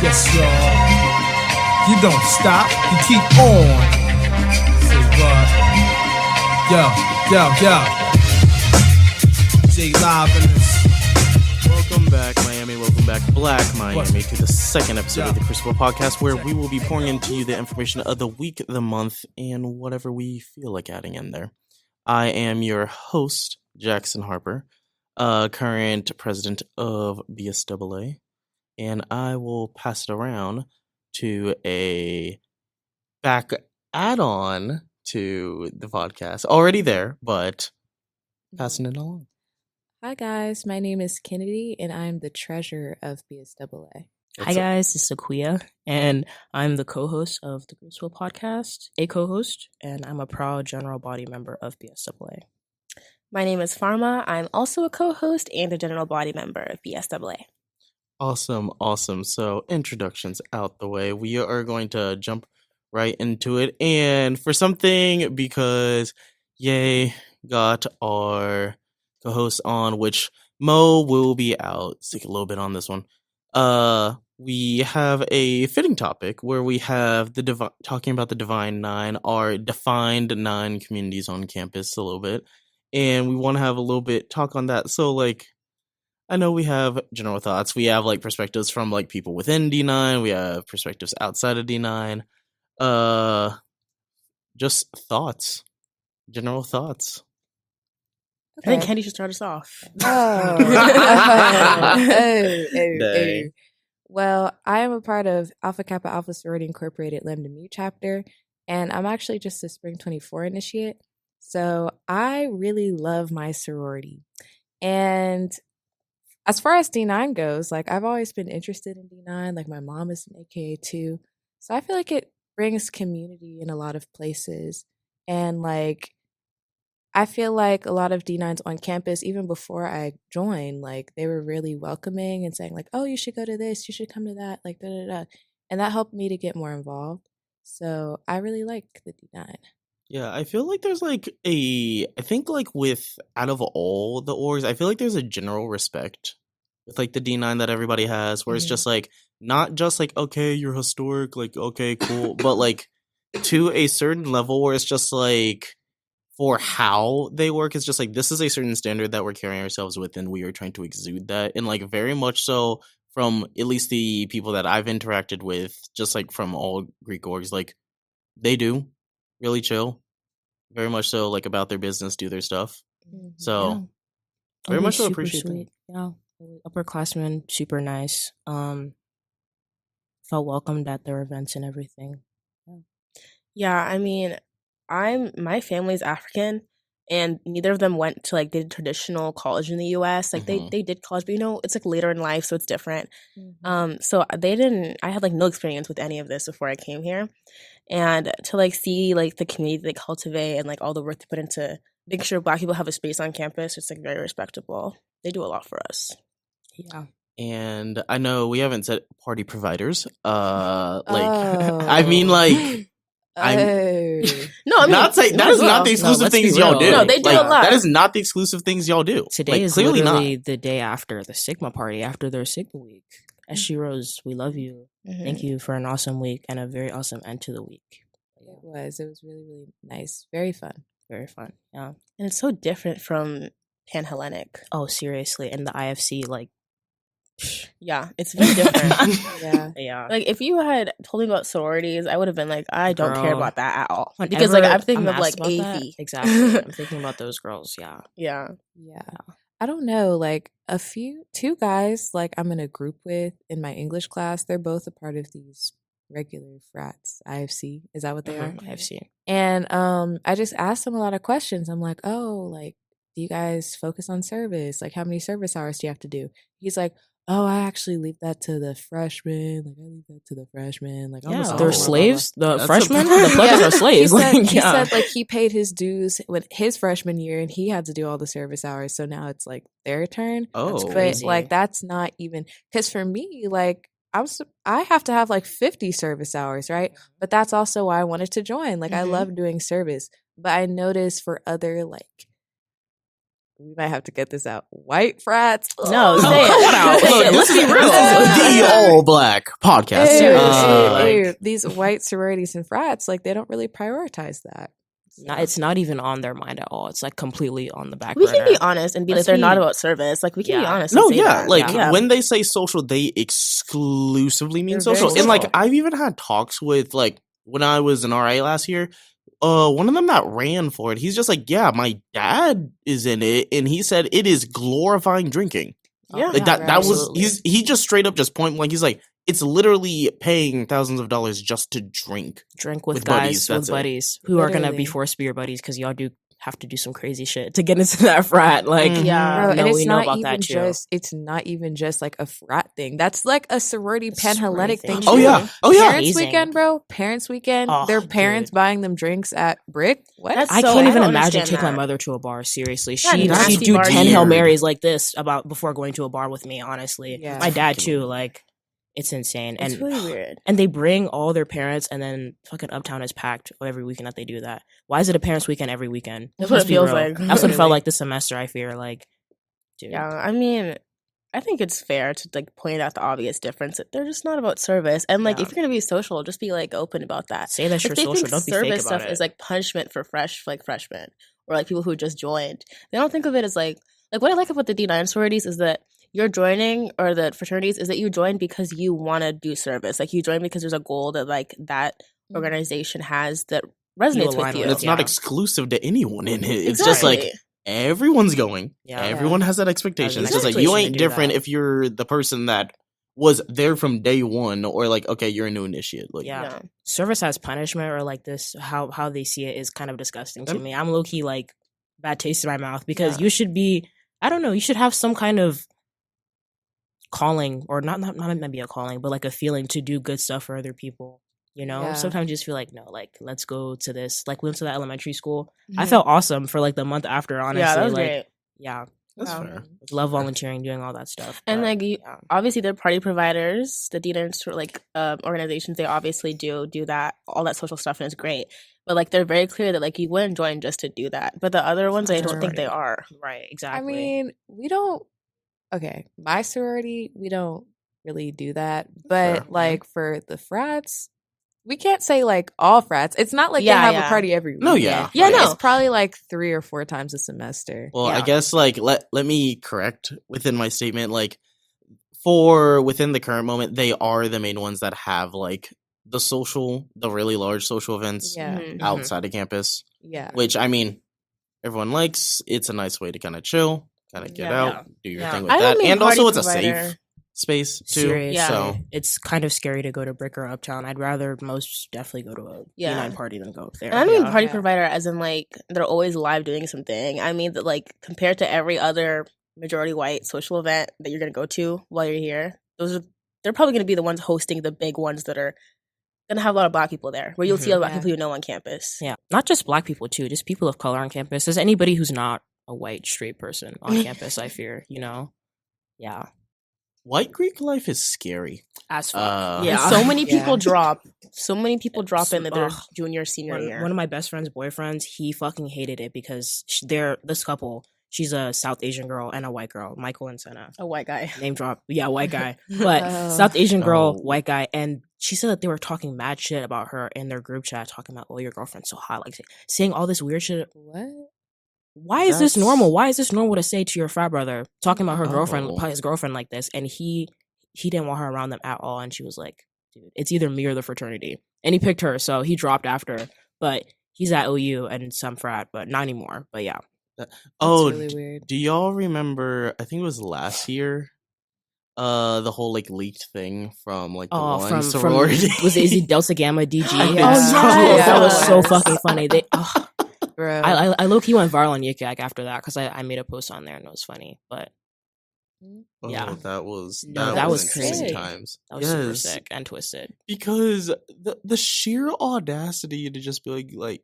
Yes, y'all. You don't stop, you keep on. Say what? Yo. J Live in this. Welcome back, Miami. Welcome back, Black Miami, to the second episode of the Crucible podcast, where we will be pouring into you the information of the week, the month, and whatever we feel like adding in there. I am your host, Jackson Harper, current president of BSAA, and I will pass it around to a back add-on to the podcast. Already there, but passing it along. Hi guys, my name is Kennedy and I'm the treasurer of BSAA. Hi guys, this is Akuya and I'm the co-host of the Crucible podcast, a co-host, and I'm a proud general body member of BSAA. My name is Pharma. I'm also a co-host and a general body member of BSAA. Awesome. So introductions out the way. We are going to jump right into it. And for something, because Ye got our co-host on, which Mo will be out sick a little bit on this one. We have a fitting topic where we have talking about the Divine Nine, our defined 9 communities on campus a little bit. And we want to have a little bit talk on that. So, like, I know we have general thoughts. We have, like, perspectives from, like, people within D9. We have perspectives outside of D9. Just thoughts. General thoughts. Okay. I think Candy should start us off. Well, I am a part of Alpha Kappa Alpha Sorority Incorporated Lambda Mu chapter, and I'm actually just a Spring 24 initiate. So I really love my sorority. And as far as D9 goes, like, I've always been interested in D9. Like, my mom is an AKA too. So I feel like it brings community in a lot of places. And, like, I feel like a lot of D9s on campus, even before I joined, like, they were really welcoming and saying, like, oh, you should go to this, you should come to that, like, da-da-da. And that helped me to get more involved. So I really like the D9. Yeah, I feel like there's, like, I think, like, out of all the orgs, I feel like there's a general respect with, like, the D9 that everybody has, where it's just, like, not just, like, okay, you're historic, like, okay, cool, but, like, to a certain level where it's just, like, for how they work, it's just like, this is a certain standard that we're carrying ourselves with, and we are trying to exude that. And, like, very much so from at least the people that I've interacted with, just, like, from all Greek orgs, like, they do really chill, very much so, like, about their business, do their stuff. So very much so appreciate that. Yeah, upperclassmen, super nice. Felt welcomed at their events and everything. Yeah, I mean, my family's African, and neither of them went to, like, did traditional college in the U.S. Like, they did college, but, you know, it's, like, later in life, so it's different. So I had, like, no experience with any of this before I came here. And to, like, see, like, the community they cultivate and, like, all the work they put into making sure Black people have a space on campus, it's, like, very respectable. They do a lot for us. Yeah. And I know we haven't said party providers. I mean, like, No, I mean, not saying that is not the exclusive things y'all do. No, they do a lot. That is not the exclusive things y'all do. Today is clearly literally not the day after the Sigma party, after their Sigma week. SG Rose, we love you. Thank you for an awesome week and a very awesome end to the week. It was really, really nice. Very fun. Very fun. Yeah. And it's so different from Pan-Hellenic. Oh, seriously. And the IFC, like, yeah, it's very different. Yeah. Like, if you had told me about sororities, I would have been like, I don't care about that at all. Because, like, I'm thinking of, like, AV. Exactly. I'm thinking about those girls. Yeah. I don't know, like, two guys, like, I'm in a group with in my English class, they're both a part of these regular frats, IFC. Is that what they are? IFC. And I just asked them a lot of questions. I'm like, oh, like, do you guys focus on service? Like, how many service hours do you have to do? He's like, oh, I actually leave that to the freshmen. Like, I leave that to the freshmen. Like, they're slaves. The freshmen, the pledges are slaves. He said, like, he paid his dues with his freshman year, and he had to do all the service hours. So now it's like their turn. Oh, but like, that's not even, because for me, like, I have to have like 50 service hours, right? But that's also why I wanted to join. Like, I love doing service, but I noticed for other, like, we might have to get this out. White frats. No, say it. Look, let's be real. The all black podcast. Seriously, these white sororities and frats, like they don't really prioritize that. So. It's not even on their mind at all. It's like completely on the back We burner. can be honest and be like, they're not about service. Like, we can be honest. No, and say that. like when they say social, they exclusively mean They're social. very And like social. I've even had talks with like when I was in RA last year. One of them that ran for it, he's just like, yeah, my dad is in it, and he said it is glorifying drinking. Yeah, Like that was absolutely. he just straight up just point blank. He's like, it's literally paying thousands of dollars just to drink. Drink with buddies, guys, that's with it. buddies who are gonna be Literally. forced to be your buddies because y'all do have to do some crazy shit to get into that frat. Like, Yeah. Bro, no, and it's we know not about even that too. it's not even just like a frat thing. That's like a sorority Panhellenic thing. Oh too. yeah, Parents Amazing. weekend, bro. Parents weekend. Oh, Their parents dude. buying them drinks at Brick. What? That's I So, can't I even don't imagine understand taking my that. mother to a bar. Seriously, Yeah, she'd nasty do bar 10 Hail weird. Marys like this before going to a bar with me. Honestly, Yeah. my dad too. Like, it's insane. It's And really weird. and they bring all their parents, and then fucking Uptown is packed every weekend that they do that. Why is it a parents' weekend every weekend? That's what Let's it be feels real. like. That's what it Literally. felt like this semester. I fear like, dude. Yeah, I mean, I think it's fair to like point out the obvious difference. That they're just not about service, and like Yeah. if you're gonna be social, just be like open about that. Say that If you're they social. think Don't be fake service about stuff it. is like punishment for freshmen or like people who just joined, they don't think of it as like what I like about the D9 sororities is that you're joining, or the fraternities is that you join because you want to do service. Like you join because there's a goal that like that organization has that resonates align with you. and it's not Yeah. exclusive to anyone in it. It's just like Exactly. everyone's going. Yeah. Everyone has that expectation. It's just like Exactly. you ain't Do different that. if you're the person that was there from day one, or like, okay, you're a new initiate. Like, Yeah. Service as punishment or like this, how they see it is kind of disgusting to me. I'm low key like bad taste in my mouth because you should be, I don't know, you should have some kind of calling, or not maybe a calling, but like a feeling to do good stuff for other people. You know, Yeah. sometimes you just feel like, no, like let's go to this. Like we went to that elementary school. I Mhm. felt awesome for like the month after. Honestly, Yeah, that was like great. yeah, that's Wow. fair. love volunteering, doing all that stuff. And but, like you, yeah. obviously they're party providers. The D9 like organizations, they obviously do that, all that social stuff, and it's great. But like they're very clear that like you wouldn't join just to do that. But the other ones, I don't think they are. Right, I exactly. mean, we don't. Okay, my sorority, we don't really do that. But Fair. like for the frats, we can't say like all frats. It's not like Yeah, they have yeah. a party every weekend. No, yeah. Yeah, no. It's probably like 3 or 4 times a semester. Well, I Yeah. guess like let me correct within my statement. Like for within the current moment, they are the main ones that have like the really large social events Yeah. Mhm. outside of campus. Yeah. Which I mean, everyone likes. It's a nice way to kind of chill, kind of get Yeah. out, do your Yeah. thing with I that, don't mean and also party it's a provider. safe space too. Seriously, Yeah. So it's kind of scary to go to Brick or Uptown. I'd rather most definitely go to a Yeah. D9 party than go up there. And I don't mean yeah. party Yeah. provider as in like they're always live doing something. I mean that like compared to every other majority white social event that you're gonna go to while you're here, they're probably gonna be the ones hosting the big ones that are gonna have a lot of black people there, where you'll see a lot of Yeah. people you know on campus. Yeah, not just black people too, just people of color on campus. There's anybody who's not a white straight person on campus. I fear, yeah, white Greek life is scary. as fuck. Yeah, Yeah. so many people Yeah. drop. So many people drop So- in their ugh. junior, senior year. One of my best friend's boyfriends, he fucking hated it because they're this couple. She's a South Asian girl and a white girl, Michael and Senna. A white guy. Name drop, yeah, white guy, but Oh. South Asian girl, Oh. white guy, and she said that they were talking mad shit about her in their group chat, talking about, oh, your girlfriend's so hot, like saying all this weird shit. What? Why is this That's- normal? Why is this normal to say to your frat brother, talking about her girlfriend, Oh. his girlfriend like this? And he didn't want her around them at all. And she was like, dude, it's either me or the fraternity. And he picked her, so he dropped after. But he's at OU and some frat, but not anymore. But yeah. Oh, really weird. do y'all remember? I think it was last year. The whole like leaked thing from like the one sorority. was it, is it Delta Gamma DG? I think Oh, so. yes. That was so Yes. fucking funny. They, Bro. I low key went viral on Yikyak after that because I made a post on there and it was funny. But Oh, Yeah. that was No, that was interesting crazy. times. that was super Yes, sick and twisted. because the sheer audacity to just be like,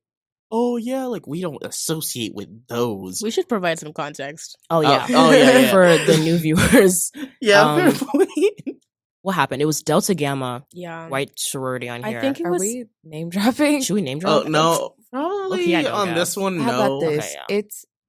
oh yeah, like we don't associate with those. We should provide some context. Oh yeah, yeah. For the new viewers, Yeah, fair um, point. what happened? It was Delta Gamma Yeah. white sorority on I here. think it Are was we name dropping? Should we name Oh drop? no, probably Okay, I know, on guys. this one. How No, about this? Okay, yeah.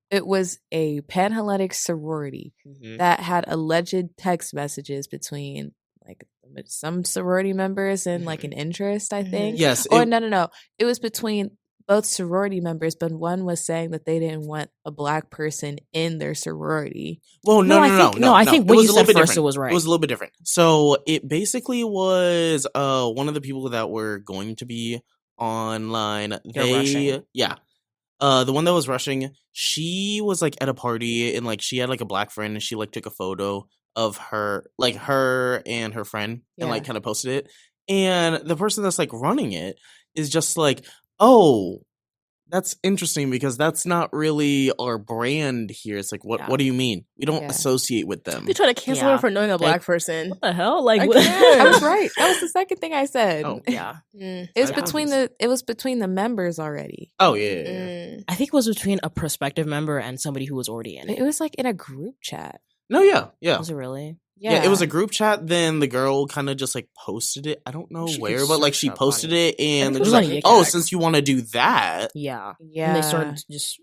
It was a Panhellenic sorority Mhm. that had alleged text messages between like some sorority members and like an interest, I think. Yes. Or no. It was between both sorority members, but one was saying that they didn't want a black person in their sorority. Well, no. I think what you said first, it was right. It was a little bit different. So it basically was one of the people that were going to be online. Rushing. Yeah. The one that was rushing, she was like at a party and like she had like a black friend and she like took a photo of her and her friend and like kind of posted it. And the person that's like running it is just like, oh, that's interesting because that's not really our brand here. It's like, what do you mean? We don't associate with them. They try to cancel her for knowing a black person. What the hell? Like, I was right. That was the second thing I said. Oh yeah. It was between the members already. Oh yeah. I think it was between a prospective member and somebody who was already in it. It was like in a group chat. No, yeah. Was it really? Yeah, it was a group chat. Then the girl kind of just like posted it. I don't know where, but like she posted it, and they're just like, "Oh, since you want to do that, yeah." And they started just.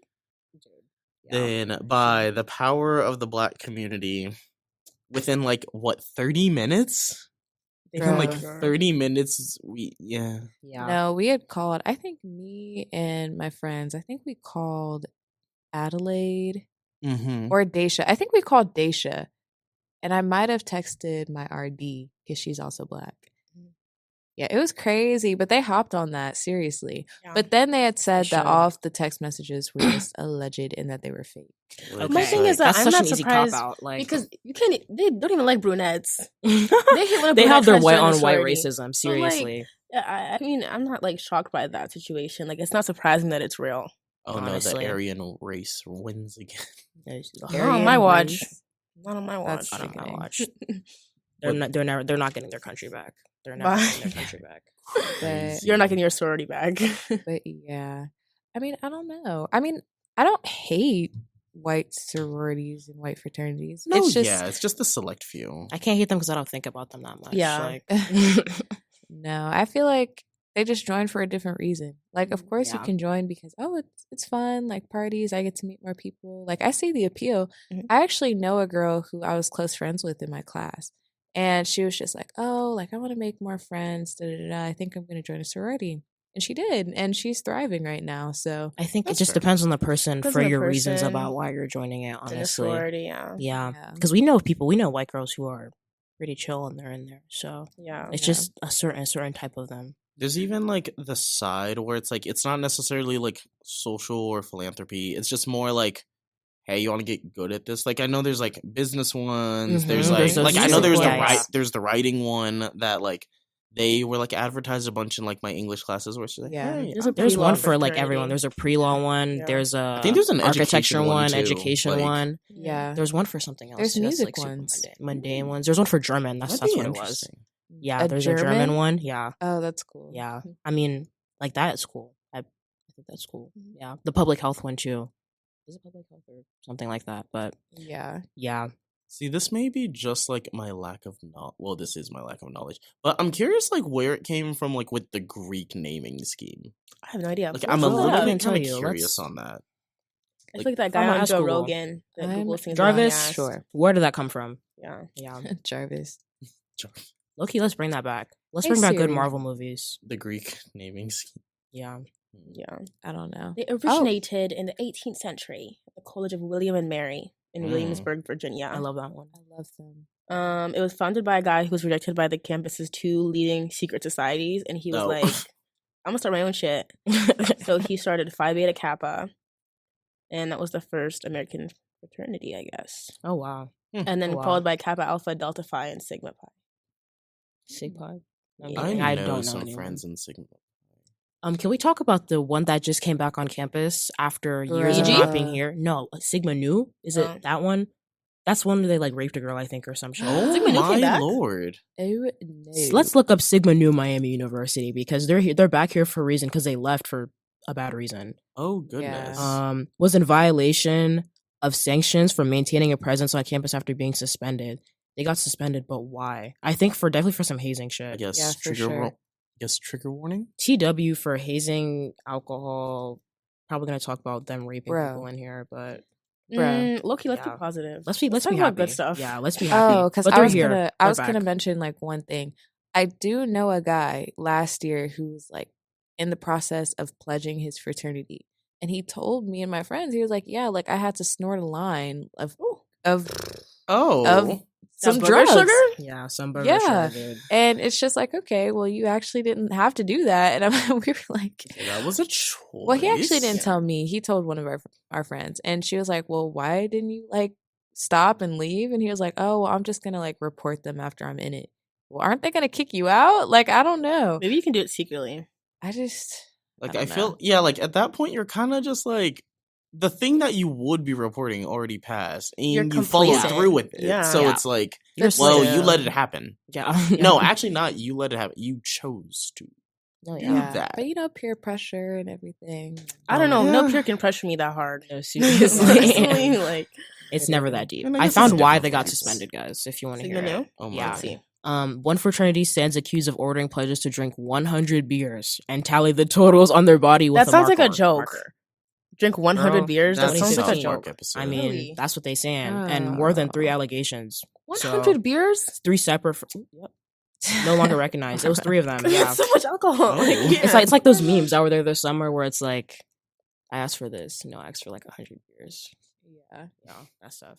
Then by the power of the black community, within like 30 minutes? Within like 30 minutes, No, we had called. I think me and my friends. I think we called Adelaide or Daisha. I think we called Daisha. And I might have texted my RD because she's also black. Yeah, it was crazy, but they hopped on that, seriously. Yeah. But then they had said that all of the text messages were just alleged and that they were fake. Okay. My thing is that I'm not surprised because they don't even like brunettes. They have their white on white racism, seriously. So, like, I mean, I'm not like shocked by that situation. Like, it's not surprising that it's real. Oh honestly. No, the Aryan race wins again. Not on my watch. Not on my watch. Not on my watch. They're not getting their country back. They're never getting their country back. But, you're not getting your sorority back. But yeah, I mean, I don't know. I mean, I don't hate white sororities and white fraternities. No, it's just the select few. I can't hate them because I don't think about them that much. Yeah. No, I feel like they just join for a different reason. Like, of course you can join because, it's fun, like parties, I get to meet more people. Like, I see the appeal. I actually know a girl who I was close friends with in my class. And she was just like, I want to make more friends. I think I'm going to join a sorority. And she did. And she's thriving right now. So I think it just depends on the person for your reasons about why you're joining it, honestly. Sorority, yeah. Because we know white girls who are pretty chill and they're in there. So it's just a certain type of them. There's even like the side where it's like it's not necessarily like social or philanthropy. It's just more like, hey, you want to get good at this? Like I know there's like business ones. There's like I know there's the writing one that like they were like advertised a bunch in like my English classes where it's like, hey, there's one for like everyone. There's a pre-law one. Yeah. There's I think there's an architecture one, education one. Yeah, there's one for something else. There's music like ones, mundane ones. There's one for German. That's what it was. Yeah, there's a German one. Yeah. Oh, that's cool. Yeah. I mean, like that is cool. I think that's cool. Yeah. The public health one too. Is it public health or something like that? But yeah. See, this may be just like my lack of knowledge. Well, this is my lack of knowledge. But I'm curious like where it came from like with the Greek naming scheme. I have no idea. Like I'm a little bit kind of curious on that. I feel like that guy on Joe Rogan. Jarvis? Sure. Where did that come from? Yeah. Jarvis. Loki, let's bring that back. Let's bring back good Marvel movies. The Greek naming scheme. Yeah. I don't know. They originated in the 18th century at the College of William and Mary in Williamsburg, Virginia. I love that one. I love them. It was founded by a guy who was rejected by the campus's 2 leading secret societies, and he was like, I'm gonna start my own shit. So he started Phi Beta Kappa, and that was the first American fraternity, I guess. Oh, wow. And then followed by Kappa Alpha, Delta Phi, and Sigma Pi. Sigma Pi? I don't know some friends in Sigma. Can we talk about the one that just came back on campus after years of not being here? No, Sigma Nu? Is it that one? That's one where they like raped a girl, I think, or some shit. Oh Sigma Nu came back? Lord! No. Let's look up Sigma Nu Miami University because they're back here for a reason because they left for a bad reason. Oh goodness! Was in violation of sanctions for maintaining a presence on campus after being suspended. They got suspended, but why? I think definitely for some hazing shit. I guess trigger warning. TW for hazing, alcohol. Probably gonna talk about them raping people in here, but Bruh. Low-key, let's be Yeah. positive. Let's be talk happy. about good stuff. Yeah, let's be happy. Oh, because But I they're was here. gonna They're back. mention like one thing. I do know a guy last year who was like in the process of pledging his fraternity, and he told me and my friends, he was like, "Yeah, like I had to snort a line of Oh. some booger drugs." sugar? Yeah, some burger Yeah, sugar, dude. and it's just like, okay, well, you actually didn't have to do that, and we were like, That was a choice. well, he actually didn't tell me. He told one of our friends, and she was like, "Well, why didn't you like stop and leave?" And he was like, "Oh, well, I'm just gonna like report them after I'm in it." Well, aren't they gonna kick you out? Like, I don't know. Maybe you can do it secretly. I just Like, I I don't feel, know. yeah, like at that point, you're kind of just like, the thing that you would be reporting already passed, and You're you followed complacent. through with it. Yeah. So Yeah. it's like, You're well, so- you let it happen. Yeah. No, actually, not you let it happen. You chose to. No, do yeah. that. But you know, peer pressure and everything. I don't know. No Yeah. peer can pressure me that hard. No, Honestly, seriously. like, It's never that deep. And I I guess found it's why different they got things. suspended, guys, if you want to Sigma hear it. knew? Oh my Yeah. Let's see. One fraternity stands accused of ordering pledges to drink 100 beers and tally the totals on their body with That a sounds like a marker. joke. Drink 100 Girl, beers? That That's sounds like a South Park joke. episode. I mean, Really? that's what they saying, and more than 3 Oh. allegations. 100 beers? 3 separate. Yep. No longer recognized. It was 3 of them. Yeah, That's so much alcohol. Oh. Like, yeah. it's like those memes out there somewhere where it's like, I asked for this, I asked for like 100 beers. Yeah. Yeah, that stuff.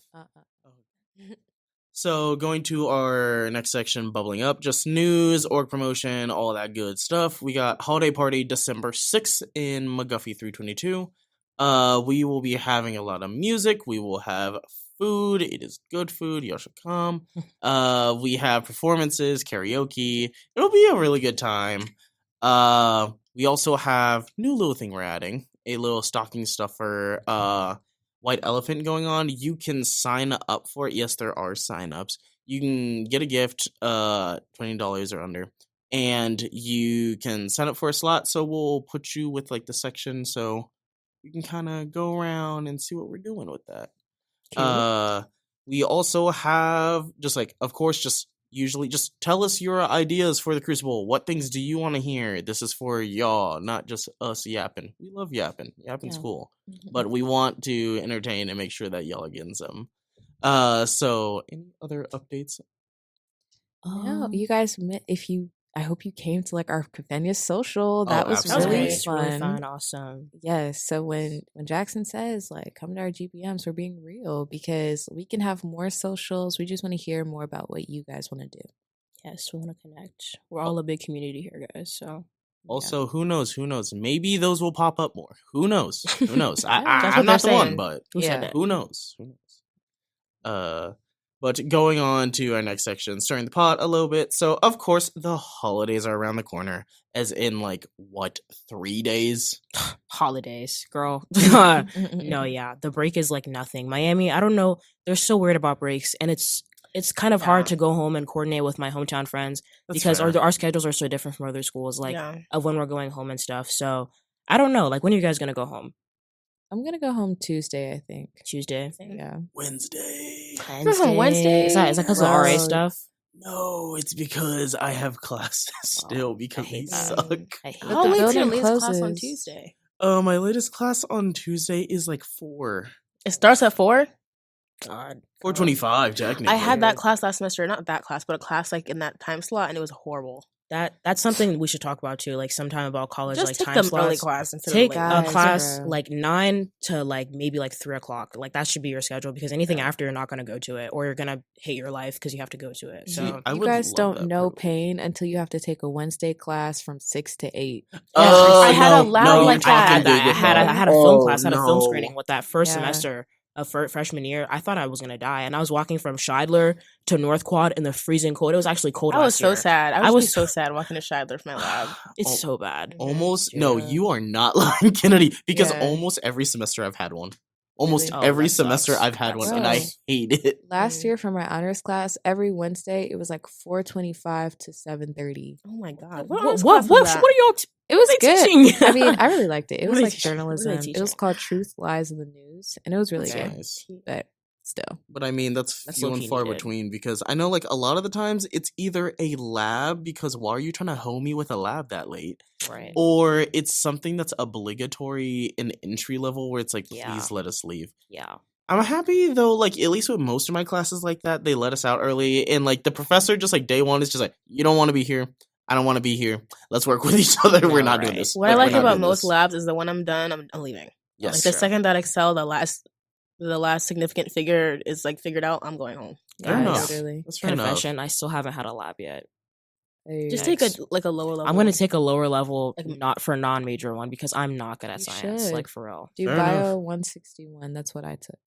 So going to our next section, bubbling up, just news, org promotion, all that good stuff. We got holiday party December 6th in McGuffey 322. We will be having a lot of music. We will have food. It is good food. Y'all should come. We have performances, karaoke. It'll be a really good time. We also have new little thing we're adding, a little stocking stuffer white elephant going on. You can sign up for it. Yes, there are sign-ups. You can get a gift, $20 or under, and you can sign up for a slot. So we'll put you with like the section, so you can kind of go around and see what we're doing with that. We also have just like, of course, just usually just tell us your ideas for the Crucible. What things do you want to hear? This is for y'all, not just us yapping. We love yapping. Yapping's Yeah. cool. But we want to entertain and make sure that y'all are getting some. So any other updates? No, you guys met. I hope you came to like our Convenience social. That was absolutely. really That was fun. Really fun, awesome. Yes. So when Jackson says like come to our GPMs, we're being real because we can have more socials. We just want to hear more about what you guys want to do. Yes, we want to connect. We're all a big community here, guys. So Also, who knows? Maybe those will pop up more. Who knows? Who knows? That's I'm what not the they're one, saying. but who said Yeah. that? who knows? But going on to our next section, stirring the pot a little bit. So, of course, the holidays are around the corner, as in, like, what, 3 days? Holidays, girl. No, yeah, the break is like nothing. Miami, I don't know. They're so weird about breaks, and it's kind of hard Yeah. to go home and coordinate with my hometown friends That's because fair. our schedules are so different from other schools, like Yeah. of when we're going home and stuff. So I don't know. Like, when are you guys gonna go home? I'm gonna go home Tuesday, I think. Tuesday, Yeah. Wednesday. You're home Wednesday? Is that because of RA Wow. stuff? No, it's because I have classes still because they hate that. suck. I hate How the late that. is your building latest class on closes. Tuesday? My latest class on Tuesday is like 4. It starts at 4? God, 4:25, technically. I had that class last semester. Not that class, but a class like in that time slot, and it was horrible. that's something we should talk about too. Like sometime about college, Just like take time the slots. early class instead Take of a late. Guys, class bro. like 9 to like maybe like 3 o'clock. Like that should be your schedule because anything after you're not gonna go to it or you're gonna hate your life because you have to go to it. See, So I You would guys love don't that know privilege. pain until you have to take a Wednesday class from 6 to 8. Oh, I had a no, lab no, like you're talking that. big I had again. I had a film Oh, class, had a film no. screening with that first Yeah. semester of freshman year. I thought I was gonna die, and I was walking from Scheidler to North Quad in the freezing cold. It was actually cold. I was last so year. sad. I I was was so sad walking to Scheidler for my lab. It's Oh, so bad. Almost no, Yeah. you are not lying, Kennedy. Because Yeah. almost every semester I've had one. Almost Really? Oh, every that semester sucks. I've had That one, and I sucks. hate it. Last Mm. year for my honors class, every Wednesday it was like 4:25 to 7:30. Oh my god! What honors what class what, was that? what are y'all? It was they good. teaching? I mean, I really liked it. It What was are they like teaching? What are they journalism. It was teaching? called Truth, Lies, and the News, and it was really That's good. nice. But still, But I mean, that's That's few and low-key far needed. between because I know, like, a lot of the times it's either a lab because why are you trying to hoe me with a lab that late? Right. Or it's something that's obligatory in entry level where it's like, please Yeah. let us leave. Yeah. I'm happy though, like at least with most of my classes like that, they let us out early, and like the professor just like day one is just like, you don't want to be here, I don't want to be here. Let's work with each other. We're not doing this. What I Like, like we're not about doing most this. labs is that when I'm done, I'm leaving. Yes, Like the sure. second that Excel, the last significant figure is like figured out, I'm going home. Fair enough. Literally. That's fair enough. Confession, I still haven't had a lab yet. Just take a lower level. I'm gonna take a lower level, Like- not for non-major one, because I'm not good at You science. should. Like for real. Do Fair Bio enough. 161. That's what I took.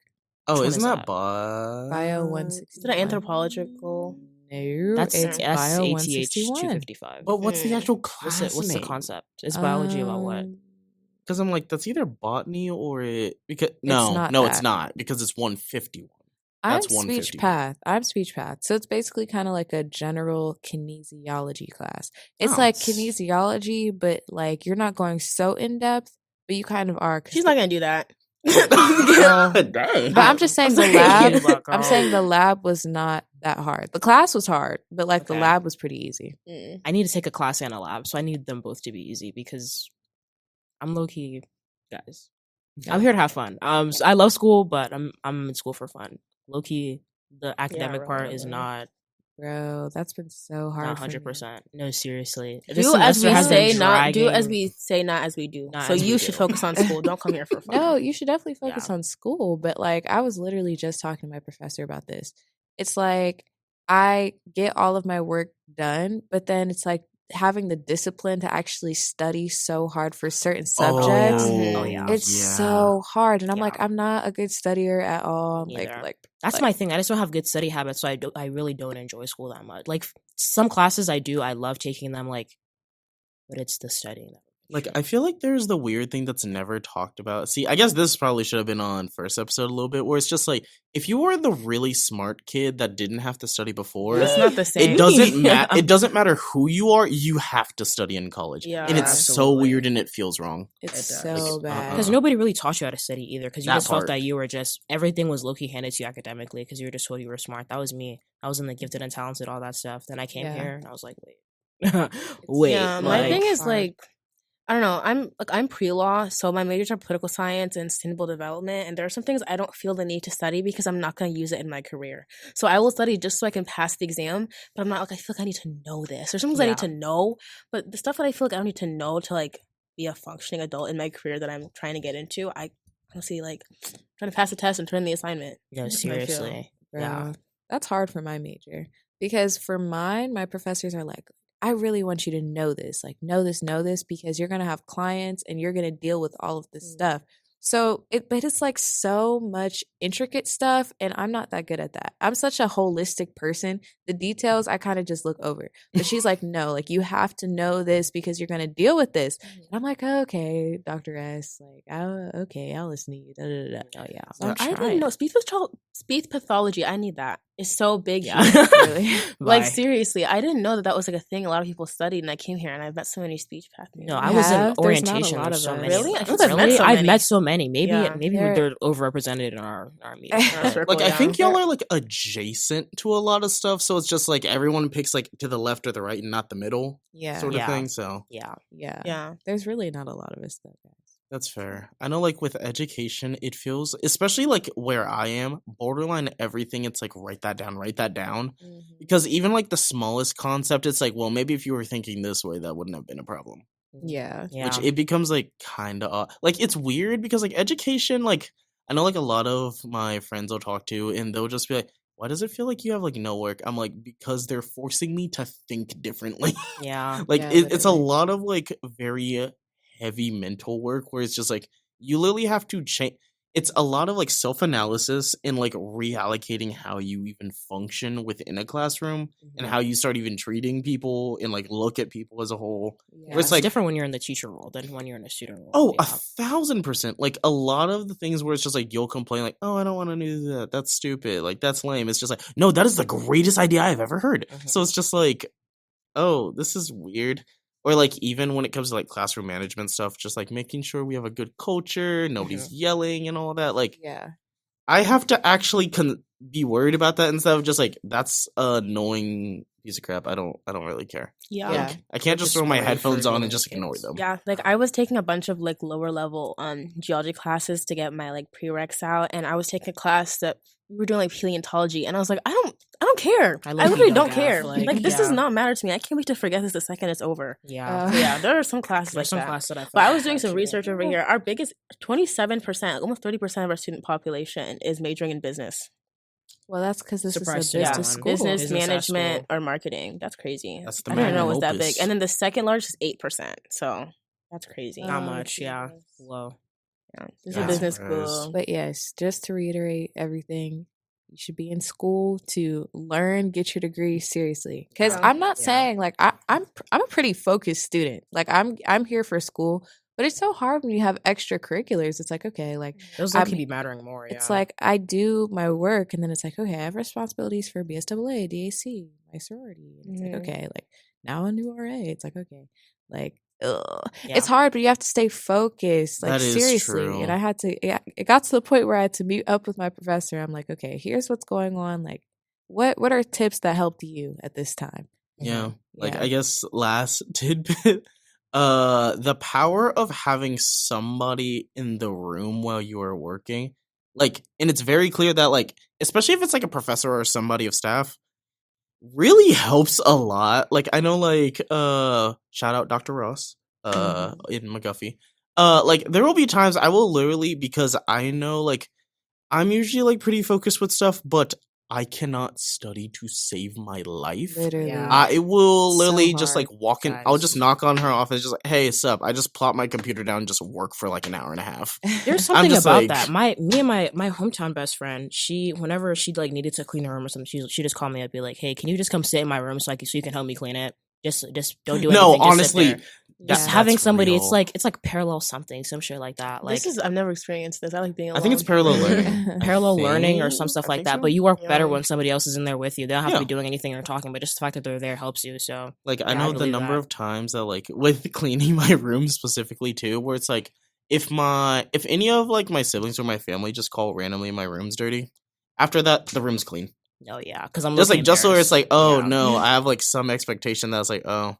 Oh, Which isn't one is that Bio Bio 161. Is it an anthropological? No, That's it's ATH Bio 255. 161. But what's the actual What's class? the name? concept? It's biology about what? Because I'm like, that's either botany or because not it's that. not because it's 151. I'm That's speech 151. path. I'm speech path. So it's basically kind of like a general kinesiology class. It's Oh. like kinesiology, but like you're not going so in depth, but you kind of are. 'cause She's not gonna do that. Dang. But I'm just saying the sorry. lab. I'm Girl. saying the lab was not that hard. The class was hard, but like the Okay. lab was pretty easy. Mm. I need to take a class and a lab, so I need them both to be easy because I'm low key, guys. I'm here to have fun. So I love school, but I'm in school for fun. Low key, the academic part is really. not Bro, that's been so hard. 100%. No, seriously. Do as we say, not do as dragging. we say, not as we do. Not So as we you should do. focus on school. Don't come here for fun. No, you should definitely focus Yeah. on school. But like, I was literally just talking to my professor about this. It's like I get all of my work done, but then it's like having the discipline to actually study so hard for certain subjects. Oh, yeah. It's so hard, and I'm Yeah. like, I'm not a good studier at all. Me neither. Like That's like, my thing. I just don't have good study habits, so I really don't enjoy school that much. Like some classes I do, I love taking them, like, but it's the studying that. Like, I feel like there's the weird thing that's never talked about. See, I guess this probably should have been on first episode a little bit, where it's just like, if you were the really smart kid that didn't have to study before, It's not the same. it doesn't Yeah. matter. It doesn't matter who you are. You have to study in college, Yeah, and it's so absolutely. weird and it feels wrong. it's It so does. bad. Because nobody really taught you how to study either. Because you That just felt part. that you were just everything was low key handed to you academically because you were just told you were smart. That was me. I was in the gifted and talented, all that stuff. Then I came Yeah. here and I was like, wait, wait. Yeah, my like, thing is hard. like, I don't know. I'm pre-law, so my majors are political science and sustainable development, and there are some things I don't feel the need to study because I'm not going to use it in my career. So I will study just so I can pass the exam, but I'm not like I feel like I need to know this. There's some things I Yeah. need to know, but the stuff that I feel like I don't need to know to like be a functioning adult in my career that I'm trying to get into, I honestly like trying to pass the test and turn in the assignment. no, That's how I feel. seriously. Bro, Yeah. that's hard for my major because for mine, my professors are like, I really want you to know this, like know this, because you're gonna have clients and you're gonna deal with all of this stuff. So but it's like so much intricate stuff, and I'm not that good at that. I'm such a holistic person. The details I kind of just look over. But she's like, no, like you have to know this because you're gonna deal with this. And I'm like, okay, Dr. S, like, okay, I'll listen to you. Da, da, da, da. Oh yeah. So I'm I trying. didn't know speech pathology. I need that. It's so big. Yeah. here. Really. Like Bye. seriously, I didn't know that that was like a thing a lot of people studied, and I came here and I've met so many speech path. No, I You was in have? There's not a orientation. lot There's of so us. many. Really? I of feel them. like I've met so I've many. met so many. Maybe Yeah. they're overrepresented in our meeting. Circle, Like, I yeah. think y'all are like adjacent to a lot of stuff, so it's just like everyone picks like to the left or the right and not the middle Yeah. sort of Yeah. thing. So Yeah. Yeah. Yeah. There's really not a lot of us though, guys. that's fair. I know, like with education, it feels, especially like where I am, borderline everything. It's like write that down, because even like the smallest concept, it's like, well, maybe if you were thinking this way, that wouldn't have been a problem. Yeah. Yeah. Which it becomes like kind of like it's weird because like education, like I know like a lot of my friends I'll talk to and they'll just be like, why does it feel like you have like no work? I'm like, because they're forcing me to think differently. Yeah. Like Yeah, it's a literally. lot of like very heavy mental work where it's just like you literally have to change. It's a lot of like self-analysis and like reallocating how you even function within a classroom and how you start even treating people and like look at people as a whole. Yeah. Where it's It's like, different when you're in the teacher role than when you're in a student role. oh, yeah. 1,000%. Like a lot of the things where it's just like you'll complain like, oh, I don't want to do that. That's stupid. Like that's lame. It's just like, no, that is the greatest idea I've ever heard. Mhm. So it's just like, oh, this is weird. Or like even when it comes to like classroom management stuff, just like making sure we have a good culture, nobody's yelling and all that. Like Yeah. I have to actually be worried about that instead of just like that's annoying piece of crap. I don't really care. Yeah. Yeah. I can't just throw my ready headphones for on and being just ignore kids. them. Yeah, like I was taking a bunch of like lower level geology classes to get my like prereqs out, and I was taking a class that we were doing like paleontology, and I was like, I don't care. I low-key literally don't don't care. gaff, Like this does yeah. not matter to me. I can't wait to forget this the second it's over. Yeah. So, yeah, there are some classes like There's some that. class that I But I felt was doing like some that, research too. over here. Our biggest 27%, almost 30% of our student population is majoring in business. Well, that's because this Surprised is to a know business one. school. Business, Business at management, school. or marketing. That's crazy. That's the I didn't know it was magnum that big. opus. And then the second largest is 8%. So that's crazy. Not Oh, much, yeah. Jesus. Low. Yeah, this is Yeah, a business surprised. school. But yes, just to reiterate everything, you should be in school to learn, get your degree seriously. Because Yeah. I'm not Yeah. saying like I'm a pretty focused student. Like I'm here for school, but it's so hard when you have extracurriculars. It's like okay, like Those I'm- could be mattering more, yeah. it's like I do my work, and then it's like okay, I have responsibilities for BSAA, DAC, my sorority. And it's Mhm. like okay, like now a new RA. It's like okay, like. Ugh. Yeah. It's hard, but you have to stay focused. Like That is seriously, true. and I had to. Yeah, it got to the point where I had to meet up with my professor. I'm like, okay, here's what's going on. Like, what are tips that helped you at this time? Yeah. Like Yeah. I guess last tidbit, the power of having somebody in the room while you are working. Like, and it's very clear that like, especially if it's like a professor or somebody of staff, really helps a lot. Like I know like shout out Dr. Ross in McGuffey. Like there will be times I will literally, because I know like I'm usually like pretty focused with stuff, but I cannot study to save my life. Literally, Yeah. I will So literally just hard, like walk in. I'll just guys. knock on her office, just like, "Hey, sup?" I just plop my computer down, and just work for like an hour and a half. There's I'm something just about like- that. Me and my hometown best friend, she whenever she like needed to clean her room or something, she just called me up, be like, "Hey, can you just come sit in my room so you can help me clean it? Just don't do anything. No, just sit honestly, there." Just Yeah. having that's somebody, real. it's like parallel something, some shit like that. Like I've never experienced this. I like being alone. I think it's parallel learning. parallel I learning or some think- stuff I like think that. so. But you work better Yeah. when somebody else is in there with you. They don't have to Yeah. be doing anything or talking, but just the fact that they're there helps you. So Like I Yeah, I know the believe number that. of times that like with cleaning my room specifically too, where it's like if any of like my siblings or my family just call randomly my room's dirty, after that the room's clean. no, yeah, because I'm Just looking like just so it's like, oh Yeah. no, I have like some expectation that's like, oh,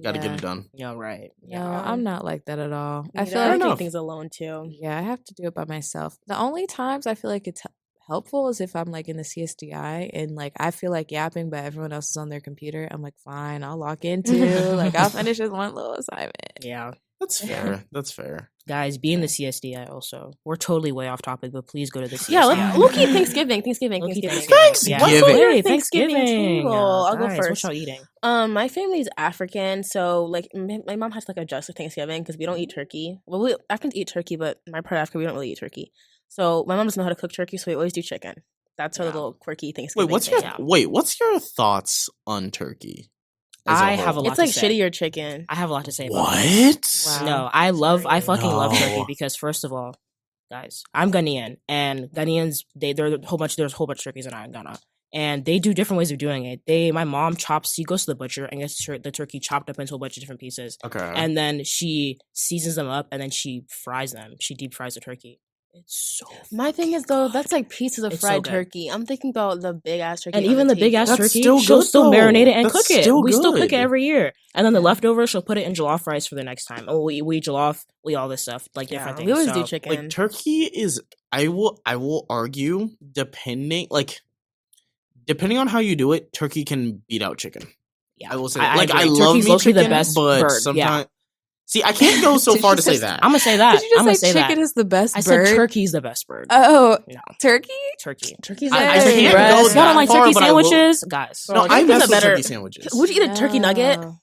gotta get Yeah. it done. Yeah, right. No, Yeah. I'm not like that at all. I Neither. feel I like do enough. things alone too. yeah, I have to do it by myself. The only times I feel like it's helpful is if I'm like in the CSDI and like I feel like yapping, but everyone else is on their computer. I'm like, fine, I'll log in too. Like I'll finish this one little assignment. Yeah. That's fair. That's fair. Guys, be in the CSDI also. We're totally way off topic, but please go to the CSDI. Yeah, like low-key Thanksgiving. Low-key Thanksgiving. Thanksgiving. What's Thanksgiving. your Hey, Thanksgiving table? I'll go Guys, first. What y'all eating? My family's African, so like my mom has to like adjust to Thanksgiving because we don't eat turkey. Well, I can eat turkey, but my part of Africa we don't really eat turkey. So my mom doesn't know how to cook turkey, so we always do chicken. That's our Yeah. little quirky Thanksgiving. Wait, what's thing. your thoughts on turkey? as I whole? have a lot It's like to say. shittier chicken. I have a lot to say about What? this. Wow. No, I fucking love turkey No. because first of all, guys, I'm Ghanaian and Ghanaians there's a whole bunch of turkeys in Ghana. And they do different ways of doing it. My mom she goes to the butcher and gets the turkey chopped up into a bunch of different pieces. Okay. And then she seasons them up and then she fries them. She deep fries the turkey. It's so My thing is though, that's like pieces of It's so fried good. turkey. I'm thinking about the big ass turkey. And on even the big table. ass That's turkey, still she'll good, still though. marinate it and That's cook it. still We still cook it good. every year. And then the leftovers, she'll put it in jollof rice for the next time. Oh, we eat jollof, we all this stuff, like different things. we always So, do chicken. like turkey is I will argue depending on how you do it, turkey can beat out chicken. Yeah, I will say I like I agree. love Turkey's meat low-key chicken, the best but bird. sometimes Yeah. see I can't go so Did far you to say just- that. I'm gonna say that. Did you I'm gonna just say say chicken that. is the best I bird? said turkey's the best bird. Oh, No, turkey? turkey. Turkey's I the can't best. go Y'all that don't like far, turkey but I will- sandwiches, guys? Bro, No, I turkey's mess a with better- turkey sandwiches. Would you eat a turkey nugget? No.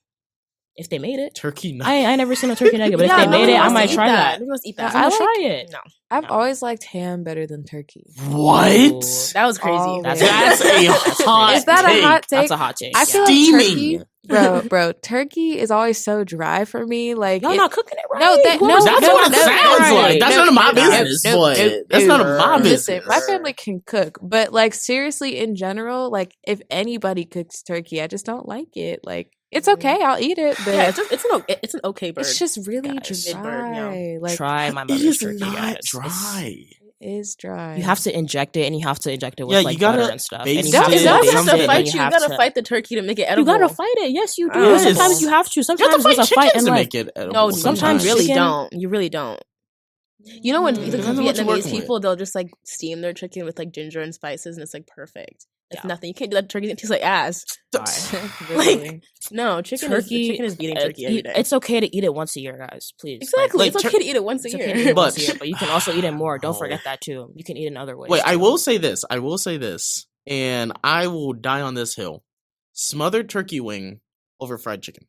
If they made it, Turkey nugget. I never seen a turkey nugget, but Yeah, if they nobody made it, I wants to might eat try that. Nobody wants to eat No, that. I'm I gonna like- try it. No, I've No. always liked ham better than turkey. What? Ooh. that was crazy. Always. That's That's a hot Is that take. a hot take? That's a hot take. I yeah. feel like Steaming. turkey, bro, turkey is always so dry for me. Like Y'all it- not cooking it right. No, that- Who no, knows? That's no, what it no, sounds no, like. That's no, none of my no, no, business, no, but no, that's no. none of my business. Listen, my family can cook, but like seriously, in general, like if anybody cooks turkey, I just don't like it. Like it's okay, I'll eat it, but Yeah, it's an okay bird. it's just really Guys. dry. Mid-bird, yeah. Like Try my It mother's is turkey, not guys. dry. is dry. You have to inject it, and you have to inject it with Yeah, like you gotta butter and stuff. And baste you have it. to That Baste has baste to it, fight and you. You have gotta to- fight the turkey to make it You edible. gotta fight it. Yes, you do. Yes. Sometimes you have to. You have Sometimes to fight there's a fight, chickens and to like make it edible. No, sometimes you really chicken- don't. You really don't. You know when the Depends on what you're Vietnamese working people, they'll just like steam their chicken with like ginger and spices, and it's like perfect. Like Yeah. nothing. You can't do that to turkey. It tastes like ass. Literally. No, chicken is beating turkey every day. It's okay to eat it once a year, guys. Please. Exactly. Like, it's okay to eat it once a It's okay year. to eat it once But- a year, but you can also eat it more. Don't Oh. forget that too. You can eat it in other ways. Wait, I too. will say this. And I will die on this hill. Smothered turkey wing over fried chicken.